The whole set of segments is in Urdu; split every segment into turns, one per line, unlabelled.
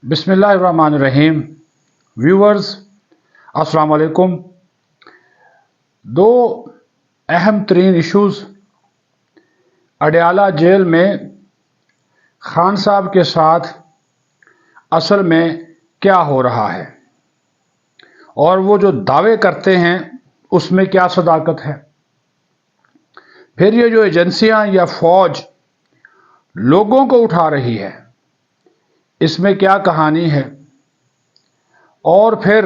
بسم اللہ الرحمن الرحیم. ویورز السلام علیکم. دو اہم ترین ایشوز اڈیالہ جیل میں خان صاحب کے ساتھ اصل میں کیا ہو رہا ہے اور وہ جو دعوے کرتے ہیں اس میں کیا صداقت ہے. پھر یہ جو ایجنسیاں یا فوج لوگوں کو اٹھا رہی ہے اس میں کیا کہانی ہے. اور پھر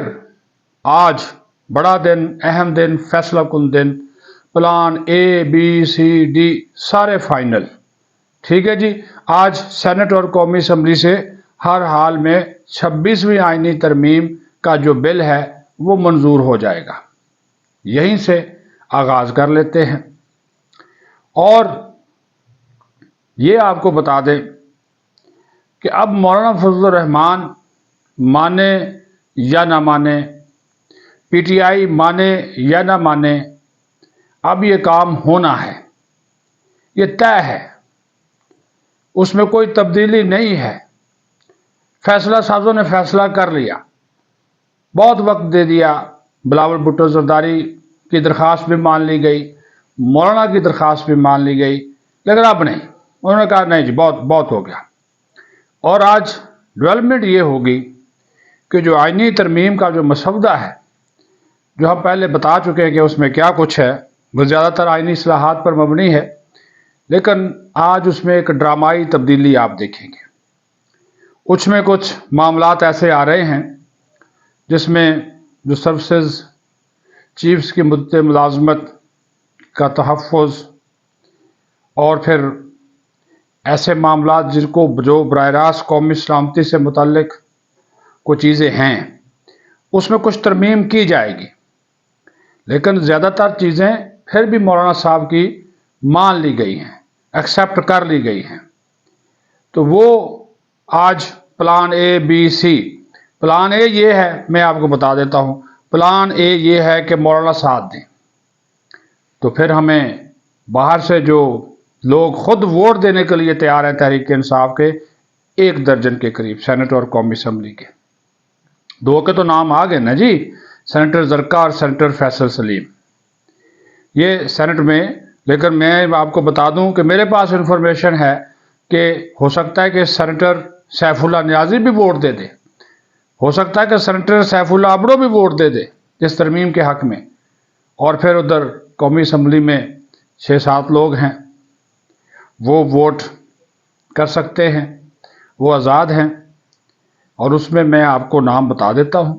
آج بڑا دن، اہم دن، فیصلہ کن دن، پلان اے بی سی ڈی سارے فائنل. ٹھیک ہے جی. آج سینٹ اور قومی اسمبلی سے ہر حال میں 26ویں آئینی ترمیم کا جو بل ہے وہ منظور ہو جائے گا. یہیں سے آغاز کر لیتے ہیں. اور یہ آپ کو بتا دیں کہ اب مولانا فضل الرحمان مانے یا نہ مانے، پی ٹی آئی مانے یا نہ مانے، اب یہ کام ہونا ہے. یہ طے ہے، اس میں کوئی تبدیلی نہیں ہے. فیصلہ سازوں نے فیصلہ کر لیا، بہت وقت دے دیا. بلاول بھٹو زرداری کی درخواست بھی مان لی گئی، مولانا کی درخواست بھی مان لی گئی، لیکن اب نہیں. انہوں نے کہا نہیں جی، بہت ہو گیا. اور آج ڈیولپمنٹ یہ ہوگی کہ جو آئینی ترمیم کا جو مسودہ ہے، جو ہم پہلے بتا چکے ہیں کہ اس میں کیا کچھ ہے، وہ زیادہ تر آئینی اصلاحات پر مبنی ہے، لیکن آج اس میں ایک ڈرامائی تبدیلی آپ دیکھیں گے. اس میں کچھ معاملات ایسے آ رہے ہیں جس میں جو سروسز چیفز کی مدت ملازمت کا تحفظ، اور پھر ایسے معاملات جن کو جو براہ راست قومی سلامتی سے متعلق کوئی چیزیں ہیں، اس میں کچھ ترمیم کی جائے گی. لیکن زیادہ تر چیزیں پھر بھی مولانا صاحب کی مان لی گئی ہیں، ایکسیپٹ کر لی گئی ہیں. تو وہ آج پلان اے بی سی. پلان اے یہ ہے، میں آپ کو بتا دیتا ہوں. پلان اے یہ ہے کہ مولانا ساتھ دیں، تو پھر ہمیں باہر سے جو لوگ خود ووٹ دینے کے لیے تیار ہیں تحریک انصاف کے 1 درجن کے قریب، سینٹ اور قومی اسمبلی کے 2 کے تو نام آ گئے نا جی، سینیٹر زرکا اور سینیٹر فیصل سلیم، یہ سینٹ میں. لیکن میں آپ کو بتا دوں کہ میرے پاس انفارمیشن ہے کہ ہو سکتا ہے کہ سینیٹر سیف اللہ نیازی بھی ووٹ دے دے، ہو سکتا ہے کہ سینیٹر سیف اللہ ابڑو بھی ووٹ دے دے اس ترمیم کے حق میں. اور پھر ادھر قومی اسمبلی میں 6-7 لوگ ہیں، وہ ووٹ کر سکتے ہیں، وہ آزاد ہیں. اور اس میں آپ کو نام بتا دیتا ہوں.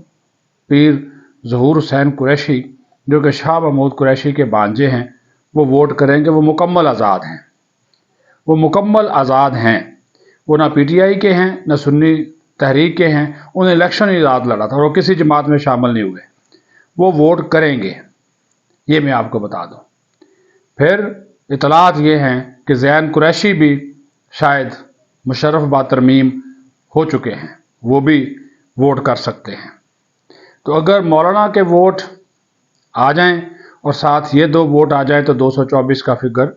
پیر ظہور حسین قریشی جو کہ شاہ محمود قریشی کے بانجے ہیں، وہ ووٹ کریں گے. وہ مکمل آزاد ہیں، وہ مکمل آزاد ہیں. وہ نہ پی ٹی آئی کے ہیں نہ سنی تحریک کے ہیں. انہیں الیکشن ہی آزاد لڑا تھا اور وہ کسی جماعت میں شامل نہیں ہوئے. وہ ووٹ کریں گے، یہ میں آپ کو بتا دوں. پھر اطلاعات یہ ہیں کہ زین قریشی بھی شاید مشرف با ترمیم ہو چکے ہیں، وہ بھی ووٹ کر سکتے ہیں. تو اگر مولانا کے ووٹ آ جائیں اور ساتھ یہ 2 ووٹ آ جائیں تو 224 کا فگر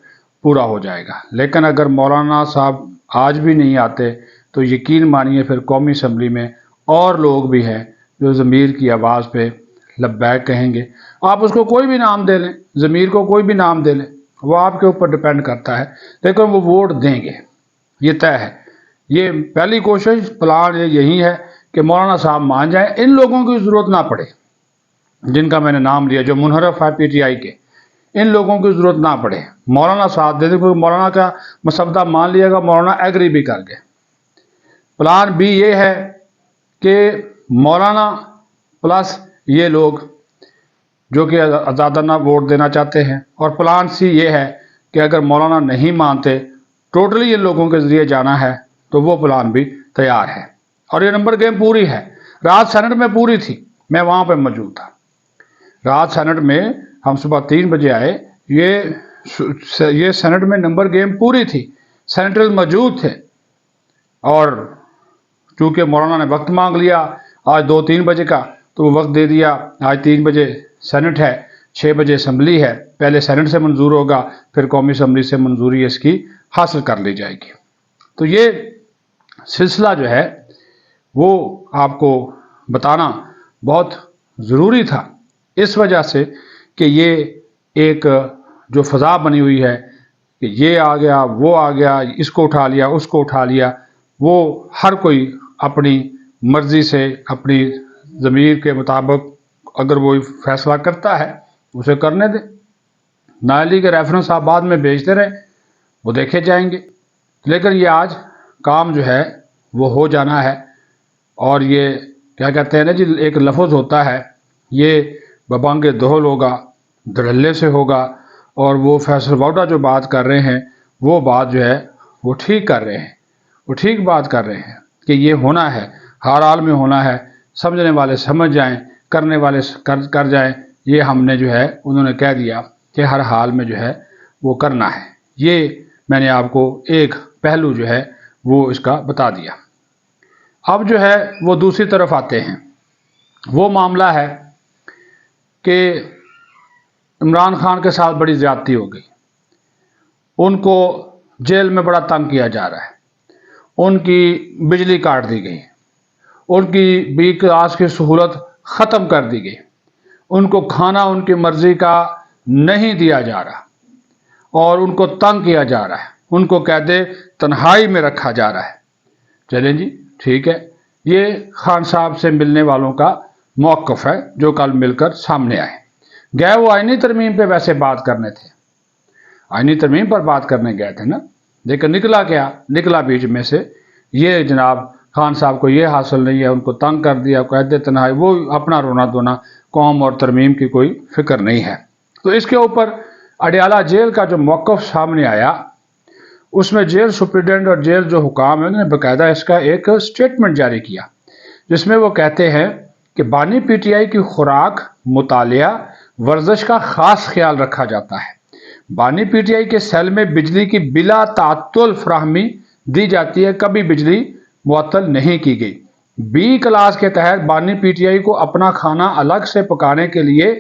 پورا ہو جائے گا. لیکن اگر مولانا صاحب آج بھی نہیں آتے تو یقین مانیے پھر قومی اسمبلی میں اور لوگ بھی ہیں جو ضمیر کی آواز پہ لبیک کہیں گے. آپ اس کو کوئی بھی نام دے لیں، ضمیر کو کوئی بھی نام دے لیں، وہ آپ کے اوپر ڈیپینڈ کرتا ہے، لیکن وہ ووٹ دیں گے، یہ طے ہے. یہ پہلی کوشش پلان یہی ہے کہ مولانا صاحب مان جائیں، ان لوگوں کی ضرورت نہ پڑے جن کا میں نے نام لیا جو منحرف ہے پی ٹی آئی کے، ان لوگوں کی ضرورت نہ پڑے. مولانا صاحب دے دیں، کیونکہ مولانا کا مسودہ مان لیا گا، مولانا ایگری بھی کر گئے. پلان بی یہ ہے کہ مولانا پلس یہ لوگ جو کہ آزادانہ ووٹ دینا چاہتے ہیں. اور پلان سی یہ ہے کہ اگر مولانا نہیں مانتے، ٹوٹلی ان لوگوں کے ذریعے جانا ہے، تو وہ پلان بھی تیار ہے. اور یہ نمبر گیم پوری ہے. رات سینٹ میں پوری تھی، میں وہاں پہ موجود تھا. رات سینٹ میں ہم صبح 3 بجے آئے، یہ سینٹ میں نمبر گیم پوری تھی، سینیٹر موجود تھے. اور چونکہ مولانا نے وقت مانگ لیا آج 2-3 بجے کا، تو وہ وقت دے دیا. آج 3 بجے سینٹ ہے، 6 بجے اسمبلی ہے. پہلے سینٹ سے منظور ہوگا، پھر قومی اسمبلی سے منظوری اس کی حاصل کر لی جائے گی. تو یہ سلسلہ جو ہے وہ آپ کو بتانا بہت ضروری تھا، اس وجہ سے کہ یہ ایک جو فضا بنی ہوئی ہے کہ یہ آ گیا وہ آ گیا، اس کو اٹھا لیا اس کو اٹھا لیا، وہ ہر کوئی اپنی مرضی سے اپنی ضمیر کے مطابق اگر وہ فیصلہ کرتا ہے اسے کرنے دے، نااہلی کے ریفرنس آپ بعد میں بھیجتے رہے، وہ دیکھے جائیں گے، لیکن یہ آج کام جو ہے وہ ہو جانا ہے۔ اور یہ کیا کہتے ہیں نا جی، ایک لفظ ہوتا ہے، یہ ببانگ دہل ہوگا، دھڑلے سے ہوگا، اور وہ فیصل واؤڈا جو بات کر رہے ہیں وہ بات جو ہے وہ ٹھیک کر رہے ہیں، وہ ٹھیک بات کر رہے ہیں کہ یہ ہونا ہے، ہر حال میں ہونا ہے، سمجھنے والے سمجھ جائیں، کرنے والے کر جائیں، یہ ہم نے جو ہے انہوں نے کہہ دیا کہ ہر حال میں جو ہے وہ کرنا ہے۔ یہ میں نے آپ کو ایک پہلو جو ہے وہ اس کا بتا دیا۔ اب جو ہے وہ دوسری طرف آتے ہیں، وہ معاملہ ہے کہ عمران خان کے ساتھ بڑی زیادتی ہو گئی، ان کو جیل میں بڑا تنگ کیا جا رہا ہے، ان کی بجلی کاٹ دی گئی، ان کی بی کلاس کی سہولت ختم کر دی گئی، ان کو کھانا ان کی مرضی کا نہیں دیا جا رہا، اور ان کو تنگ کیا جا رہا ہے، ان کو قید تنہائی میں رکھا جا رہا ہے۔ چلیں جی ٹھیک ہے، یہ خان صاحب سے ملنے والوں کا موقف ہے جو کل مل کر سامنے آئے۔ گئے وہ آئینی ترمیم پہ ویسے بات کرنے تھے، آئینی ترمیم پر بات کرنے گئے تھے نا، لیکن نکلا کیا؟ نکلا بیچ میں سے یہ جناب خان صاحب کو یہ حاصل نہیں ہے، ان کو تنگ کر دیا، قید تنہائی، وہ اپنا رونا دھونا، قوم اور ترمیم کی کوئی فکر نہیں ہے۔ تو اس کے اوپر اڈیالہ جیل کا جو موقف سامنے آیا، اس میں جیل سپرنٹینڈنٹ اور جیل جو حکام ہیں انہوں نے باقاعدہ اس کا ایک سٹیٹمنٹ جاری کیا، جس میں وہ کہتے ہیں کہ بانی پی ٹی آئی کی خوراک، مطالعہ، ورزش کا خاص خیال رکھا جاتا ہے۔ بانی پی ٹی آئی کے سیل میں بجلی کی بلا تعطل فراہمی دی جاتی ہے، کبھی بجلی معطل نہیں کی گئی۔ بی کلاس کے تحت بانی پی ٹی آئی کو اپنا کھانا الگ سے پکانے کے لیے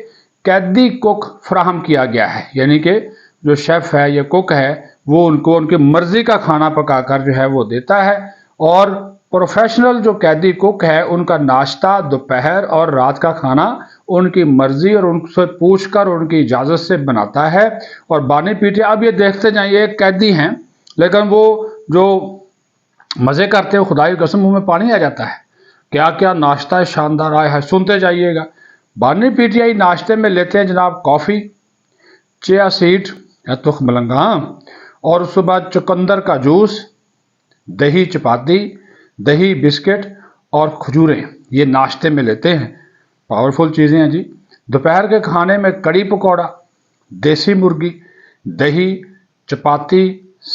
قیدی کوک فراہم کیا گیا ہے، یعنی کہ جو شیف ہے یا کوک ہے وہ ان کو ان کی مرضی کا کھانا پکا کر جو ہے وہ دیتا ہے، اور پروفیشنل جو قیدی کوک ہے ان کا ناشتہ، دوپہر اور رات کا کھانا ان کی مرضی اور ان سے پوچھ کر ان کی اجازت سے بناتا ہے۔ اور بانی پی ٹی آئی اب یہ دیکھتے جائیں، یہ ایک قیدی ہیں لیکن وہ جو مزے کرتے ہیں خدا کی قسم منہ میں پانی آ جاتا ہے، کیا کیا ناشتہ شاندار آیا ہے، سنتے جائیے گا۔ بانی پی ٹی آئی ناشتے میں لیتے ہیں جناب کافی، چیا سیڈ یا تخم ملنگا، اور اس کے بعد چقندر کا جوس، دہی چپاتی، دہی بسکٹ اور کھجوریں، یہ ناشتے میں لیتے ہیں، پاورفل چیزیں ہیں جی۔ دوپہر کے کھانے میں کڑی پکوڑا، دیسی مرغی، دہی، چپاتی،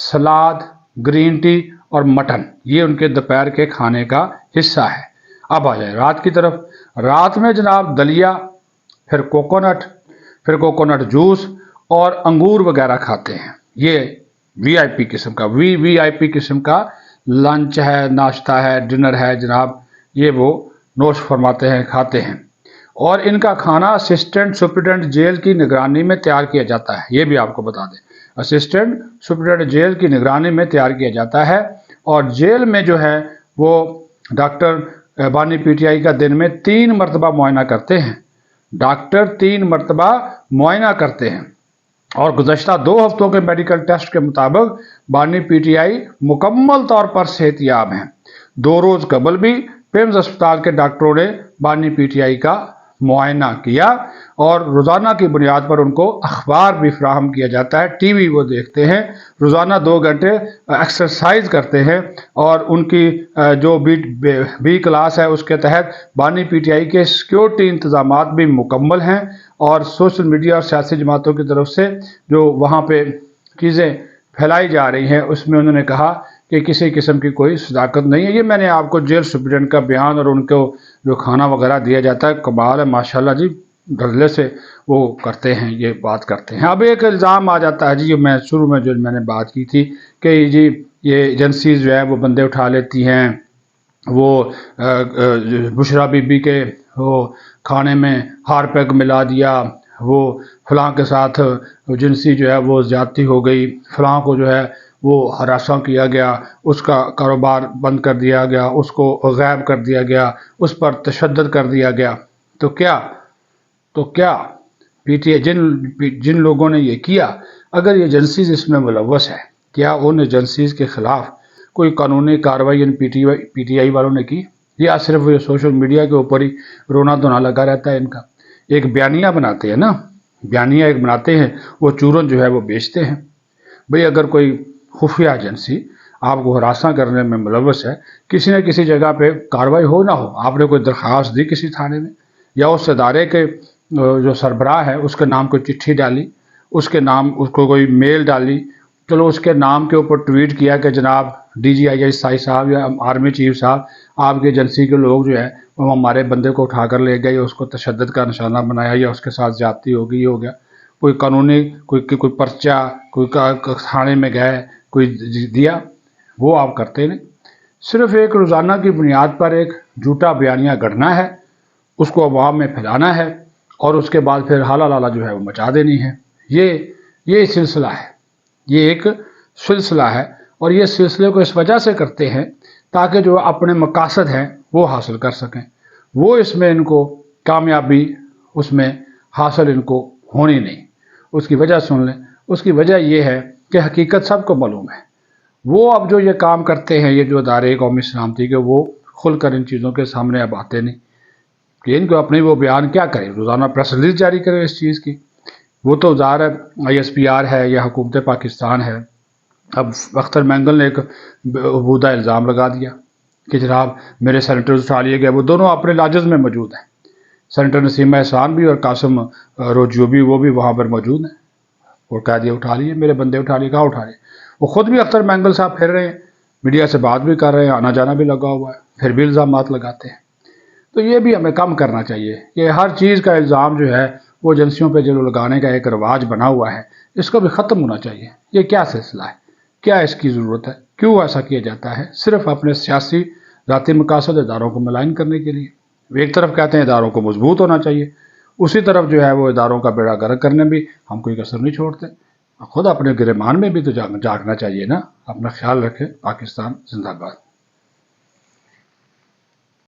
سلاد، گرین ٹی اور مٹن، یہ ان کے دوپہر کے کھانے کا حصہ ہے۔ اب آ جائے رات کی طرف، رات میں جناب دلیا، پھر کوکونٹ جوس اور انگور وغیرہ کھاتے ہیں۔ یہ وی آئی پی قسم کا وی آئی پی قسم کا لنچ ہے، ناشتہ ہے، ڈنر ہے جناب، یہ وہ نوش فرماتے ہیں، کھاتے ہیں۔ اور ان کا کھانا اسسٹنٹ سپرنٹینڈنٹ جیل کی نگرانی میں تیار کیا جاتا ہے، یہ بھی آپ کو بتا دیں، اسسٹنٹ سپرنٹینڈنٹ جیل کی نگرانی میں تیار کیا جاتا ہے۔ اور جیل میں جو ہے وہ ڈاکٹر بانی پی ٹی آئی کا دن میں 3 مرتبہ معائنہ کرتے ہیں، ڈاکٹر 3 مرتبہ معائنہ کرتے ہیں، اور گزشتہ 2 ہفتوں کے میڈیکل ٹیسٹ کے مطابق بانی پی ٹی آئی مکمل طور پر صحت یاب ہیں۔ 2 روز قبل بھی پیمز اسپتال کے ڈاکٹروں نے بانی پی ٹی آئی کا معائنہ کیا، اور روزانہ کی بنیاد پر ان کو اخبار بھی فراہم کیا جاتا ہے، ٹی وی وہ دیکھتے ہیں، روزانہ 2 گھنٹے ایکسرسائز کرتے ہیں، اور ان کی جو بی کلاس ہے اس کے تحت بانی پی ٹی آئی کے سیکیورٹی انتظامات بھی مکمل ہیں، اور سوشل میڈیا اور سیاسی جماعتوں کی طرف سے جو وہاں پہ چیزیں پھیلائی جا رہی ہیں اس میں انہوں نے کہا کہ کسی قسم کی کوئی صداقت نہیں ہے۔ یہ میں نے آپ کو جیل سپرنٹینڈنٹ کا بیان اور ان کو جو کھانا وغیرہ دیا جاتا ہے، کمال ہے ماشاءاللہ جی، ڈھلے سے وہ کرتے ہیں، یہ بات کرتے ہیں۔ اب ایک الزام آ جاتا ہے جی، میں شروع میں جو میں نے بات کی تھی کہ جی یہ ایجنسیز جو ہے وہ بندے اٹھا لیتی ہیں، وہ بشرا بی بی کے وہ کھانے میں ہارپک ملا دیا، وہ فلاں کے ساتھ جنسی جو ہے وہ زیادتی ہو گئی، فلاں کو جو ہے وہ ہراساں کیا گیا، اس کا کاروبار بند کر دیا گیا، اس کو غائب کر دیا گیا، اس پر تشدد کر دیا گیا، تو کیا پی ٹی آئی جن لوگوں نے یہ کیا، اگر یہ ایجنسیز اس میں ملوث ہے، کیا ان ایجنسیز کے خلاف کوئی قانونی کارروائی ان پی ٹی آئی والوں نے کی، یا صرف یہ سوشل میڈیا کے اوپر ہی رونا دھونا لگا رہتا ہے ان کا؟ ایک بیانیہ بناتے ہیں نا، بیانیہ ایک بناتے ہیں، وہ چورن جو ہے وہ بیچتے ہیں۔ بھئی اگر کوئی خفیہ ایجنسی آپ کو ہراساں کرنے میں ملوث ہے، کسی نہ کسی جگہ پہ کارروائی ہو نہ ہو، آپ نے کوئی درخواست دی کسی تھانے میں، یا اس ادارے کے جو سربراہ ہے اس کے نام کوئی چٹھی ڈالی، اس کو کوئی میل ڈالی، چلو اس کے نام کے اوپر ٹویٹ کیا کہ جناب D G I S I صاحب یا آرمی چیف صاحب، آپ کی ایجنسی کے لوگ جو ہے وہ ہمارے بندے کو اٹھا کر لے گئے، یا اس کو تشدد کا نشانہ بنایا، یا اس کے ساتھ زیادتی ہوگی، یہ ہو گیا، کوئی قانونی کوئی پرچہ، کوئی تھانے میں گئے، کوئی دیا، وہ آپ کرتے نہیں۔ صرف ایک روزانہ کی بنیاد پر ایک جھوٹا بیانیہ گڑھنا ہے، اس کو عوام میں پھیلانا ہے، اور اس کے بعد پھر حالہ لالا جو ہے وہ مچا دینی ہے۔ یہ سلسلہ ہے، یہ ایک سلسلہ ہے، اور یہ سلسلے کو اس وجہ سے کرتے ہیں تاکہ جو اپنے مقاصد ہیں وہ حاصل کر سکیں، وہ اس میں ان کو کامیابی اس میں حاصل ان کو ہونی نہیں۔ اس کی وجہ سن لیں، اس کی وجہ یہ ہے کہ حقیقت سب کو معلوم ہے۔ وہ اب جو یہ کام کرتے ہیں، یہ جو ادارے قومی سلامتی کے، وہ کھل کر ان چیزوں کے سامنے اب آتے نہیں کہ ان کو اپنے وہ بیان کیا کریں، روزانہ پریس ریلیز جاری کریں اس چیز کی۔ وہ تو ظاہر ہے آئی ایس پی آر ہے یا حکومت پاکستان ہے۔ اب اختر مینگل نے ایک بہودہ الزام لگا دیا کہ جناب میرے سینیٹرز اٹھا لیے گئے، وہ دونوں اپنے لاجز میں موجود ہیں، سینیٹر نسیمہ احسان بھی اور قاسم روجیو بھی، وہ بھی وہاں پر موجود ہیں، اور کہہ دیا اٹھا لیے میرے بندے، اٹھا لیے، کہاں اٹھا لیے؟ وہ خود بھی اختر مینگل صاحب پھر رہے ہیں، میڈیا سے بات بھی کر رہے ہیں، آنا جانا بھی لگا ہوا ہے، پھر بھی الزامات لگاتے ہیں۔ تو یہ بھی ہمیں کم کرنا چاہیے، یہ ہر چیز کا الزام جو ہے وہ ایجنسیوں پہ جو لگانے کا ایک رواج بنا ہوا ہے، اس کو بھی ختم ہونا چاہیے۔ یہ کیا سلسلہ ہے؟ کیا اس کی ضرورت ہے؟ کیوں ایسا کیا جاتا ہے؟ صرف اپنے سیاسی ذاتی مقاصد اداروں کو ملائن کرنے کے لیے۔ ایک طرف کہتے ہیں اداروں کو مضبوط ہونا چاہیے، اسی طرف جو ہے وہ اداروں کا بیڑا گرک کرنے بھی ہم کوئی کسر نہیں چھوڑتے۔ خود اپنے گریبان میں بھی تو جاگنا چاہیے نا۔ اپنا خیال رکھیں۔ پاکستان زندہ باد۔